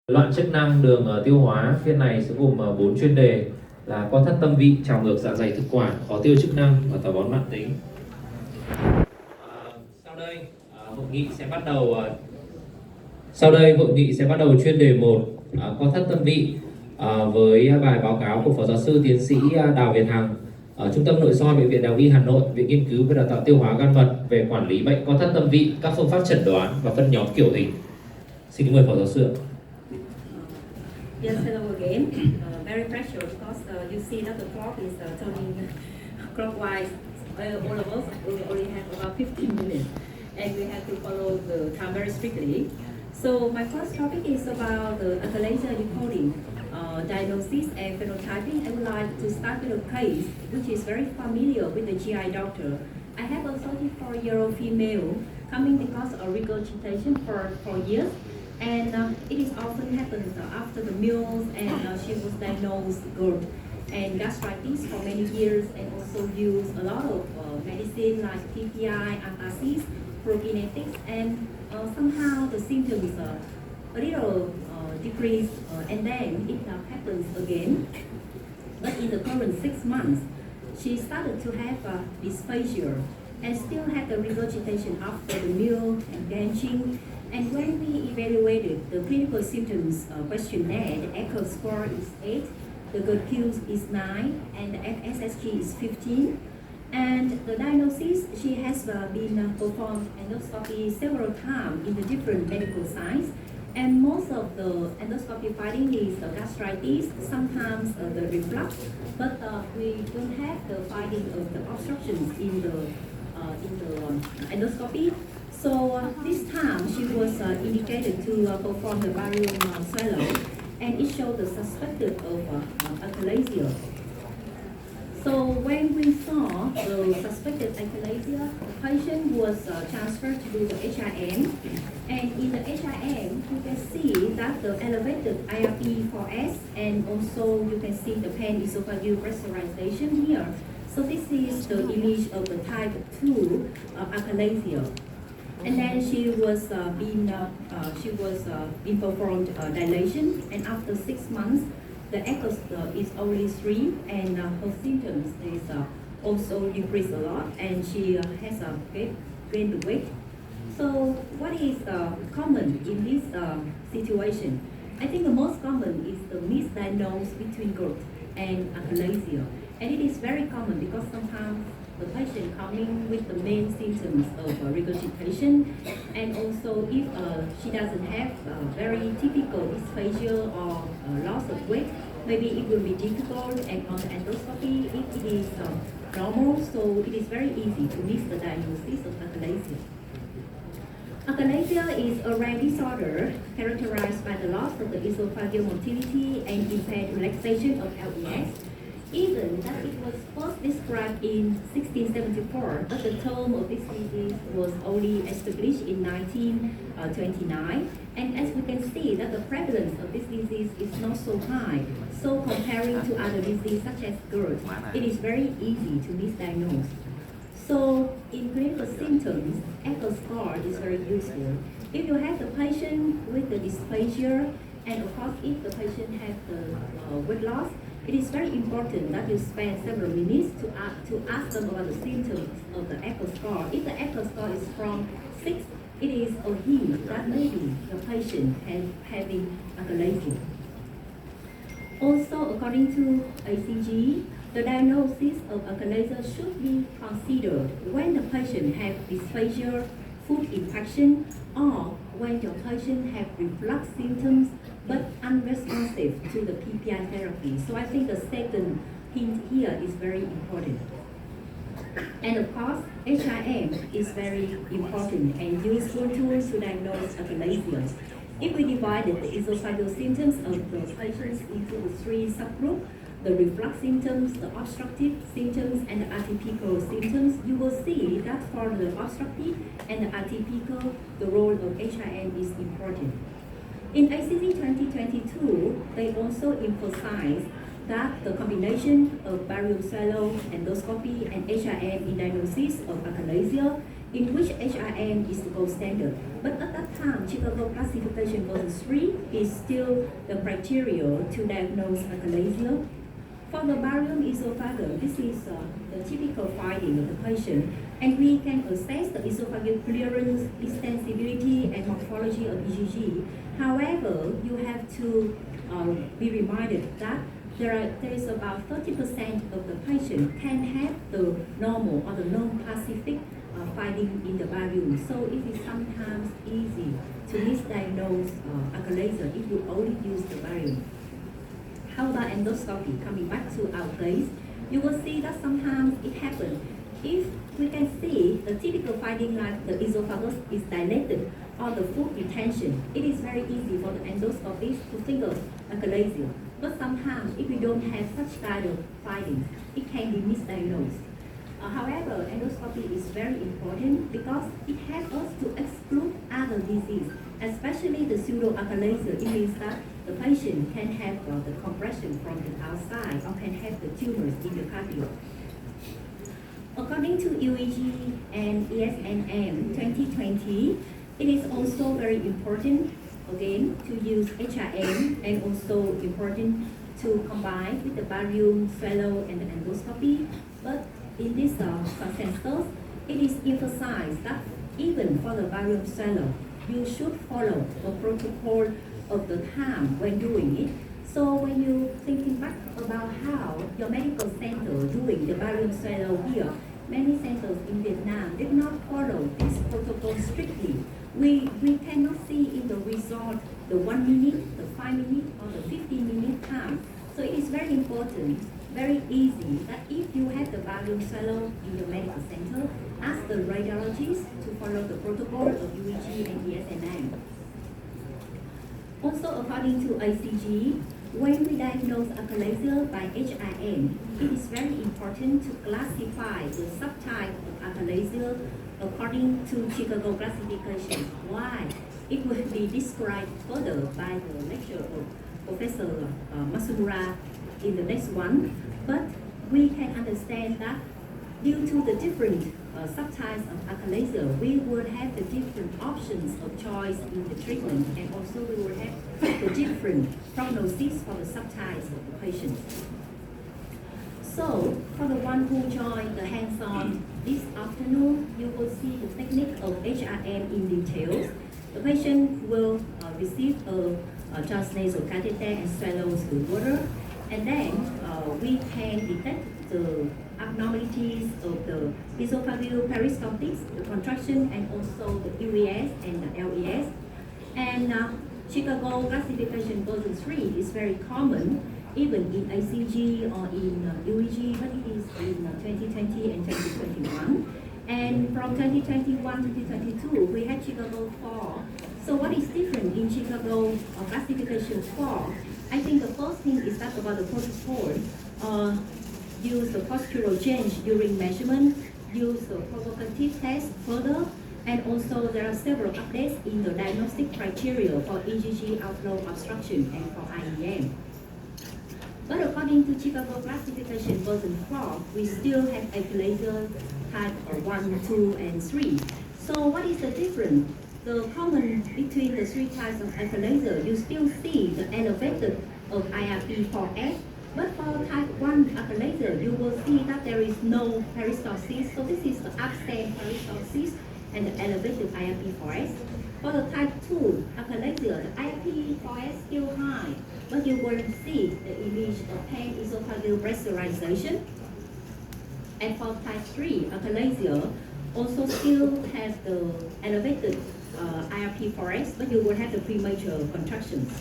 Loạn chức năng đường tiêu hóa. Phiên này sẽ gồm 4 chuyên đề là co thắt tâm vị, trào ngược dạ dày thực quản, khó tiêu chức năng và táo bón mãn tính. Sau đây hội nghị sẽ bắt đầu chuyên đề 1, co thắt tâm vị, với bài báo cáo của Phó Giáo sư Tiến sĩ Đào Việt Hằng ở Trung tâm Nội soi Bệnh viện Đại học Y Hà Nội, Viện Nghiên cứu về đào tạo tiêu hóa gan mật về quản lý bệnh co thắt tâm vị, các phương pháp chẩn đoán và phân nhóm kiểu hình. Xin kính mời Phó Giáo sư. Yes, hello again. Very pressure because you see that the clock is turning clockwise. All of us we only have about 15 minutes, and we have to follow the time very strictly. So my first topic is about the achalasia decoding, diagnosis and phenotyping. I would like to start with a case which is very familiar with the GI doctor. I have a 34-year-old female coming because of regurgitation for years. And it is often happens after the meals, and she was diagnosed GERD and gastritis for many years, and also used a lot of medicine like PPI, antacids, prokinetics, and somehow the symptoms a little decrease, and then it happens again. But in the current 6 months, she started to have dysphagia and still had the regurgitation after the meal and gagging. And when we evaluated the clinical symptoms questionnaire, the echo score is 8, the GERD-Q is 9, and the FSSG is 15. And the diagnosis, she has been performed endoscopy several times in the different medical sites. And most of the endoscopy finding is gastritis, sometimes the reflux, but we don't have the finding of the obstructions in the endoscopy. So this time she was indicated to perform the barium swallow, and it showed the suspected of achalasia. So when we saw the suspected achalasia, the patient was transferred to do the HIM, and in the HIM you can see that the elevated IRP4S, and also you can see the pan-esophageal pressurization here. So this is the image of the type 2 achalasia. And then she was being performed dilation, and after 6 months, the echo is only 3, and her symptoms is also decreased a lot, and she has gained weight. So what is common in this situation? I think the most common is the misdiagnosis between GERD and achalasia, and it is very common because sometimes the patient coming with the main symptoms of regurgitation, and also if she doesn't have very typical dysphagia or loss of weight, maybe it will be difficult, and on the endoscopy if it is normal, so it is very easy to miss the diagnosis of achalasia. Achalasia is a rare disorder characterized by the loss of the esophageal motility and impaired relaxation of LES. Even that it was first described in 1674, but the term of this disease was only established in 1929. And as we can see that the prevalence of this disease is not so high. So comparing to other diseases such as GERD, it is very easy to misdiagnose. So in clinical symptoms, echo score is very useful. If you have the patient with the dysphagia, and of course if the patient has the weight loss, it is very important that you spend several minutes to ask them about the symptoms of the echo score. If the echo score is from 6, it is a hint that maybe the patient is having achalasia. Also, according to ACG, the diagnosis of achalasia should be considered when the patient has dysphagia, food infection, or when your patient has reflux symptoms but unresponsive to the PPI therapy. So I think the second hint here is very important. And of course, HIM is very important and useful tool to diagnose achalasia. If we divided the esophageal symptoms of the patients into the 3 subgroups, the reflux symptoms, the obstructive symptoms, and the atypical symptoms, you will see that for the obstructive and the atypical, the role of HIM is important. In ACC 2022, they also emphasize that the combination of barium swallow, endoscopy, and HIM in diagnosis of achalasia in which HRM is the gold standard. But at that time, Chicago classification version 3 is still the criteria to diagnose achalasia. For the barium esophagus, this is the typical finding of the patient, and we can assess the esophageal clearance, extensibility, and morphology of EGG. However, you have to be reminded that there is about 30% of the patient can have the normal or the non-pacific finding in the barium. So it is sometimes easy to misdiagnose achalasia if you only use the barium. How about endoscopy? Coming back to our case, you will see that sometimes it happens. If we can see the typical finding like the esophagus is dilated or the food retention, it is very easy for the endoscopist to think of achalasia. But sometimes if we don't have such kind of findings, it can be misdiagnosed. However, endoscopy is very important because it helps us to exclude other disease, especially the pseudoachalasia. It means that the patient can have the compression from the outside or can have the tumors in the cardiac. According to UEG and ESNM 2020, it is also very important, again, to use HRM and also important to combine with the barium, swallow, and the endoscopy. But in this consensus, it is emphasized that even for the barium swallow, you should follow a protocol of the time when doing it. So when you thinking back about how your medical center doing the barium swallow here, many centers in Vietnam did not follow this protocol strictly. We cannot see in the result the 1 minute, the 5 minute, or the 15-minute time. So it is very important, very easy that if you have the barium swallow in your medical center, ask the radiologist to follow the protocol of UEG and ESNM. Also, according to ICG, when we diagnose achalasia by HRM, it is very important to classify the subtype of achalasia according to Chicago classification. Why? It will be described further by the lecture of Professor Masumura in the next one. But we can understand that due to the different subtypes of achalasia, we would have the different options of choice in the treatment, and also we will have the different prognosis for the subtypes of the patients. So, for the one who joined the hands-on this afternoon, you will see the technique of HRM in details. The patient will receive a transnasal catheter and swallow the water, and then we can detect the abnormalities of the esophageal peristaltics, the contraction, and also the UES and the LES. And Chicago classification version 3 is very common, even in ICG or in UEG, but it is in 2020 and 2021. And from 2021 to 2022, we had Chicago 4. So what is different in Chicago classification 4? I think the first thing is that about the protocol. Use the postural change during measurement, use the provocative test further, and also there are several updates in the diagnostic criteria for EGG outflow obstruction and for IEM. But according to Chicago classification version 4, we still have achalasia type 1, 2, and 3. So what is the difference? The common between the three types of achalasia, you still see the elevated of IRP4S. But for type 1 achalasia, you will see that there is no peristalsis. So this is the absent peristalsis and the elevated IRP4S. For the type 2 achalasia, the IRP4S still high, but you will see the image of pan-esophageal pressurization. And for type 3 achalasia, also still has the elevated IRP4S, but you will have the premature contractions.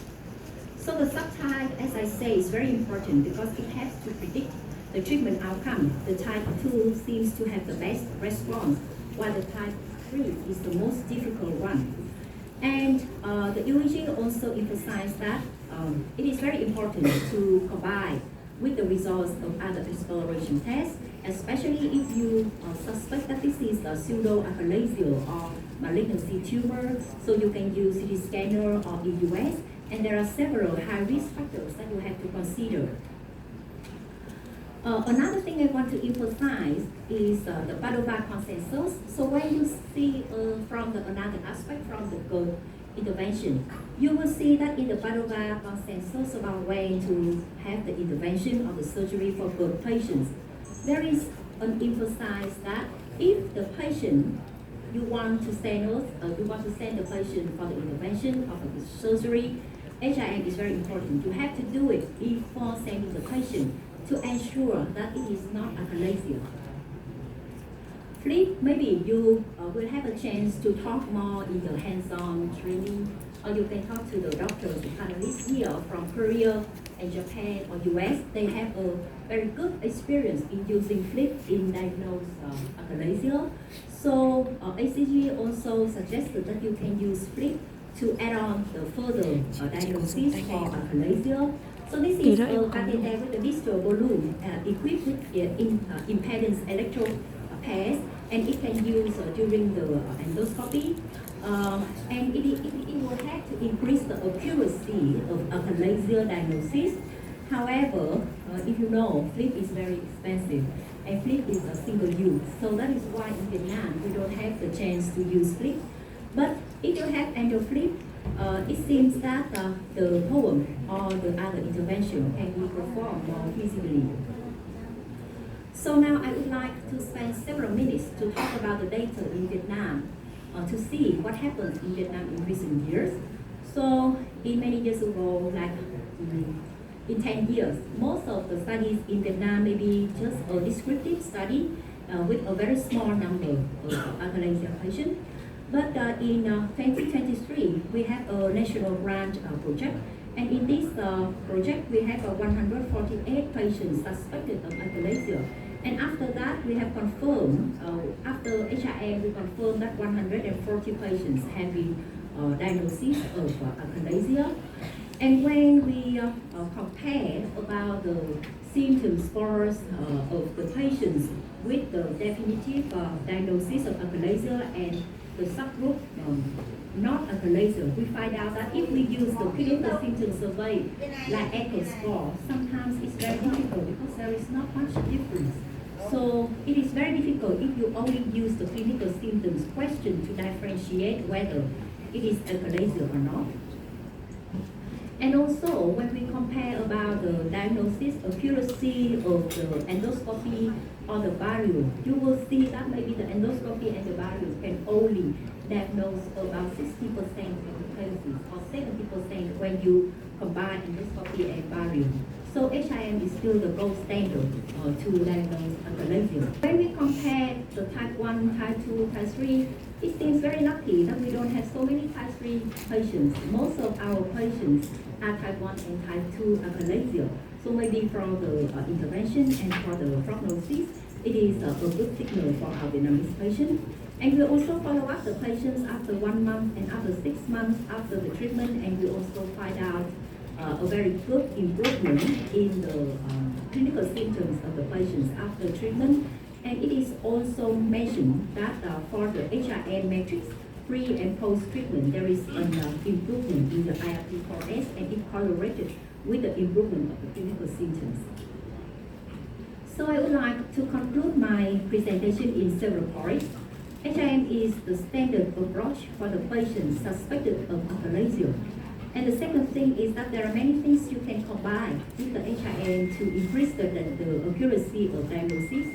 So the subtype, as I say, is very important because it helps to predict the treatment outcome. The type 2 seems to have the best response, while the type 3 is the most difficult one. And the UEG also emphasized that it is very important to combine with the results of other exploration tests, especially if you suspect that this is a pseudoachalasia or malignancy tumor, so you can use CT scanner or EUS. And there are several high-risk factors that you have to consider. Another thing I want to emphasize is the Padova consensus. So when you see from another aspect from the good intervention, you will see that in the Padova consensus about when to have the intervention or the surgery for good patients, there is an emphasis that if the patient you want to send the patient for the intervention of the surgery, HIM is very important. You have to do it before sending the patient to ensure that it is not achalasia. Flip, maybe you will have a chance to talk more in the hands-on training, or you can talk to the doctors, the panelists here from Korea and Japan or US. They have a very good experience in using flip in diagnose achalasia. So ACG also suggested that you can use flip to add on the further diagnosis for achalasia. So this is a catheter with a distal balloon equipped with impedance electrode pairs, and it can use during the endoscopy. And it will have to increase the accuracy of achalasia diagnosis. However, if you know, flip is very expensive, and flip is a single use. So that is why in Vietnam we don't have the chance to use flip. But if you have endoflip, it seems that the poem or the other intervention can be performed more feasibly. So now I would like to spend several minutes to talk about the data in Vietnam to see what happens in Vietnam in recent years. So in many years ago, like in 10 years, most of the studies in Vietnam may be just a descriptive study with a very small number of achalasia patients. But in 2023, we have a national grant project. And in this project, we have 148 patients suspected of achalasia. And after that, we have confirmed, after HIM, we confirmed that 140 patients have been diagnosis of achalasia. And when we compare about the symptom scores of the patients with the definitive diagnosis of achalasia and the subgroup not achalasia, we find out that if we use the clinical symptom survey like echo score, sometimes it's very difficult because there is not much difference. So it is very difficult if you only use the clinical symptoms question to differentiate whether it is achalasia or not. And also, when we compare about the diagnosis accuracy of the endoscopy or the barium, you will see that maybe the endoscopy and the barium can only diagnose about 60% of the cases or 70% when you combine endoscopy and barium. So HIM is still the gold standard to diagnose achalasia. When we compare the type 1, type 2, type 3, it seems very lucky that we don't have so many type 3 patients. Most of our patients are type 1 and type 2 achalasia. So maybe from the intervention and for the prognosis, it is a good signal for our Vietnamese patients. And we also follow up the patients after 1 month and after 6 months after the treatment, and we also find out a very good improvement in the clinical symptoms of the patients after treatment. And it is also mentioned that for the HIM matrix, pre and post-treatment, there is an improvement in the IRP4S, and it correlated with the improvement of the clinical symptoms. So I would like to conclude my presentation in several points. HIM is the standard approach for the patients suspected of achalasia. And the second thing is that there are many things you can combine with the HIM to increase the accuracy of diagnosis,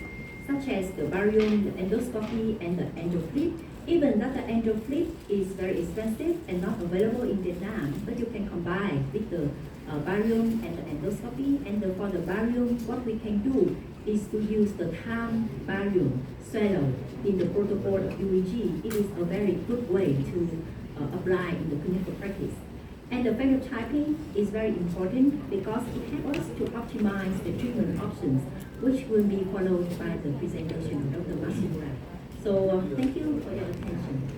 such as the barium, the endoscopy, and the endoflip. Even that the endoflip is very expensive and not available in Vietnam, but you can combine with the barium and the endoscopy. And for the barium, what we can do is to use the time barium swallow in the protocol of UEG. It is a very good way to apply in the clinical practice. And the phenotyping is very important because it helps us to optimize the treatment options, which will be followed by the presentation of Dr. Masumura. So thank you for your attention.